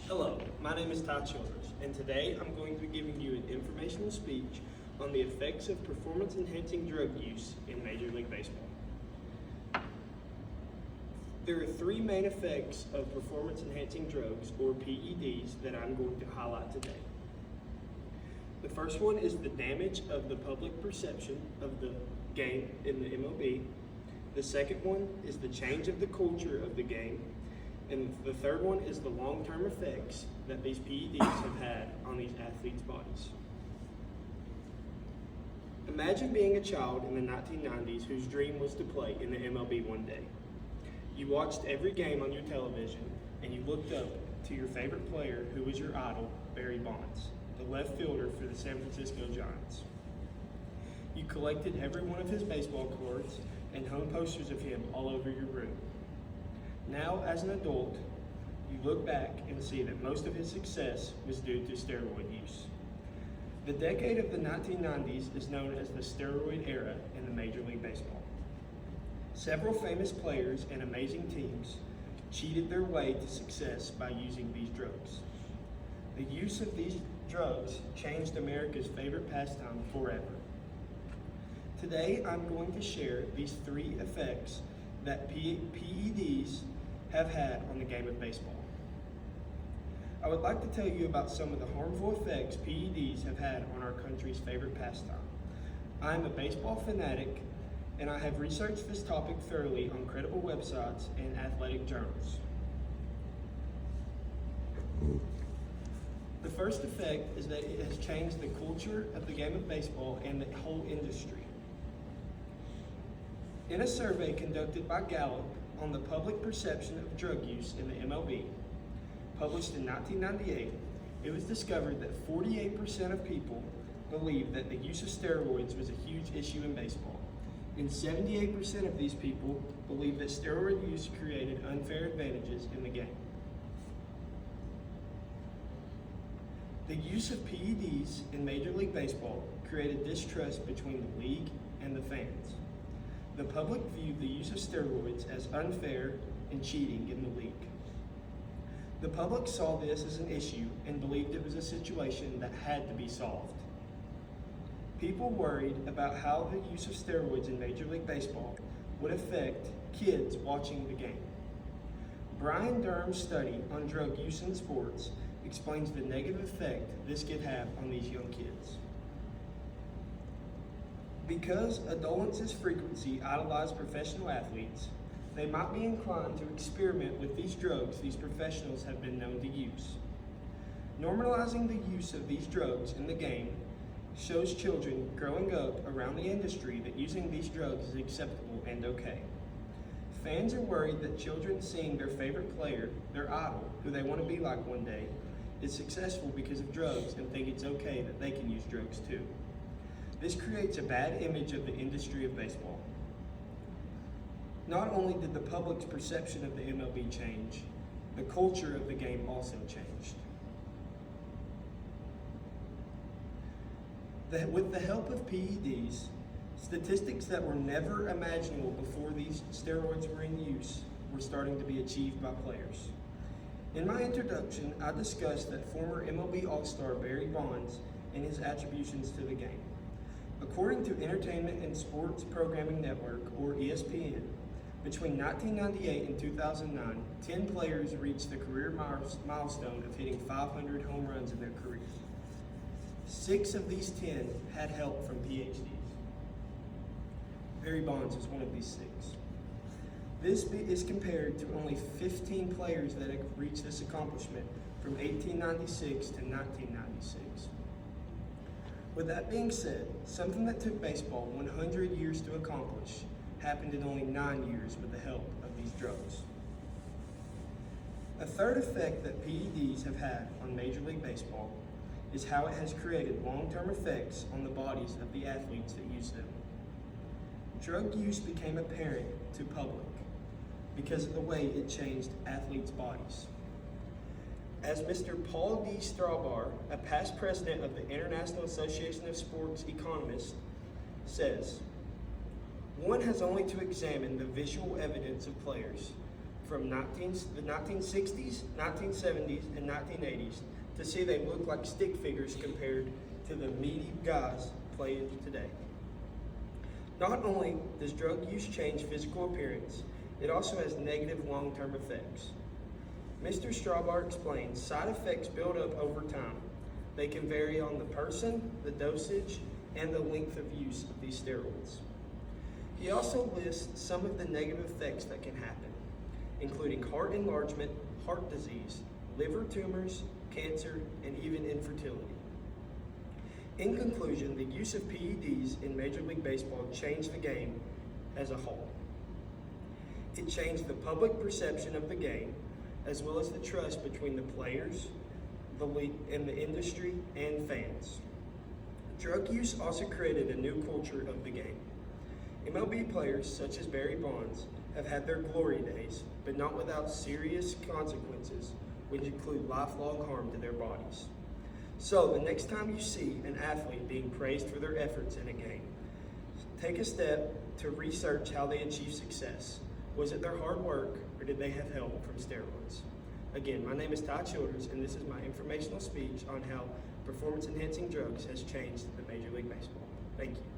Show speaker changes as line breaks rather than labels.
Hello, my name is Ty Childers, and today I'm going to be giving you an informational speech on the effects of performance-enhancing drug use in Major League Baseball. There are three main effects of performance-enhancing drugs, or PEDs, that I'm going to highlight today. The first one is the damage of the public perception of the game in the MLB. The second one is the change of the culture of the game. And the third one is the long-term effects that these PEDs have had on these athletes' bodies. Imagine being a child in the 1990s whose dream was to play in the MLB one day. You watched every game on your television and you looked up to your favorite player, who was your idol, Barry Bonds, the left fielder for the San Francisco Giants. You collected every one of his baseball cards and hung posters of him all over your room. Now, as an adult, you look back and see that most of his success was due to steroid use. The decade of the 1990s is known as the steroid era in the Major League Baseball. Several famous players and amazing teams cheated their way to success by using these drugs. The use of these drugs changed America's favorite pastime forever. Today, I'm going to share these three effects that PEDs have had on the game of baseball. I would like to tell you about some of the harmful effects PEDs have had on our country's favorite pastime. I am a baseball fanatic, and I have researched this topic thoroughly on credible websites and athletic journals. The first effect is that it has changed the culture of the game of baseball and the whole industry. In a survey conducted by Gallup on the public perception of drug use in the MLB, published in 1998, it was discovered that 48% of people believed that the use of steroids was a huge issue in baseball, and 78% of these people believed that steroid use created unfair advantages in the game. The use of PEDs in Major League Baseball created distrust between the league and the fans. The public viewed the use of steroids as unfair and cheating in the league. The public saw this as an issue and believed it was a situation that had to be solved. People worried about how the use of steroids in Major League Baseball would affect kids watching the game. Brian Durham's study on drug use in sports explains the negative effect this could have on these young kids. Because adolescents' frequency idolize professional athletes, they might be inclined to experiment with these drugs these professionals have been known to use. Normalizing the use of these drugs in the game shows children growing up around the industry that using these drugs is acceptable and okay. Fans are worried that children seeing their favorite player, their idol, who they want to be like one day, is successful because of drugs and think it's okay that they can use drugs too. This creates a bad image of the industry of baseball. Not only did the public's perception of the MLB change, the culture of the game also changed. With the help of PEDs, statistics that were never imaginable before these steroids were in use were starting to be achieved by players. In my introduction, I discussed that former MLB All-Star Barry Bonds and his attributions to the game. According to Entertainment and Sports Programming Network, or ESPN, between 1998 and 2009, 10 players reached the career milestone of hitting 500 home runs in their career. 6 of these 10 had help from PhDs. Barry Bonds was one of these 6. This is compared to only 15 players that have reached this accomplishment from 1896 to 1996. With that being said, something that took baseball 100 years to accomplish happened in only 9 years with the help of these drugs. A third effect that PEDs have had on Major League Baseball is how it has created long-term effects on the bodies of the athletes that use them. Drug use became apparent to public because of the way it changed athletes' bodies. As Mr. Paul D. Strawbar, a past president of the International Association of Sports Economists, says, one has only to examine the visual evidence of players from the 1960s, 1970s, and 1980s to see they look like stick figures compared to the meaty guys playing today. Not only does drug use change physical appearance, it also has negative long-term effects. Mr. Strawbar explains side effects build up over time. They can vary on the person, the dosage, and the length of use of these steroids. He also lists some of the negative effects that can happen, including heart enlargement, heart disease, liver tumors, cancer, and even infertility. In conclusion, the use of PEDs in Major League Baseball changed the game as a whole. It changed the public perception of the game, as well as the trust between the players, the league, and the industry and fans. Drug use also created a new culture of the game. MLB players such as Barry Bonds have had their glory days, but not without serious consequences, which include lifelong harm to their bodies. So the next time you see an athlete being praised for their efforts in a game, take a step to research how they achieved success. Was it their hard work, or did they have help from steroids? Again, my name is Ty Childers, and this is my informational speech on how performance-enhancing drugs has changed the Major League Baseball. Thank you.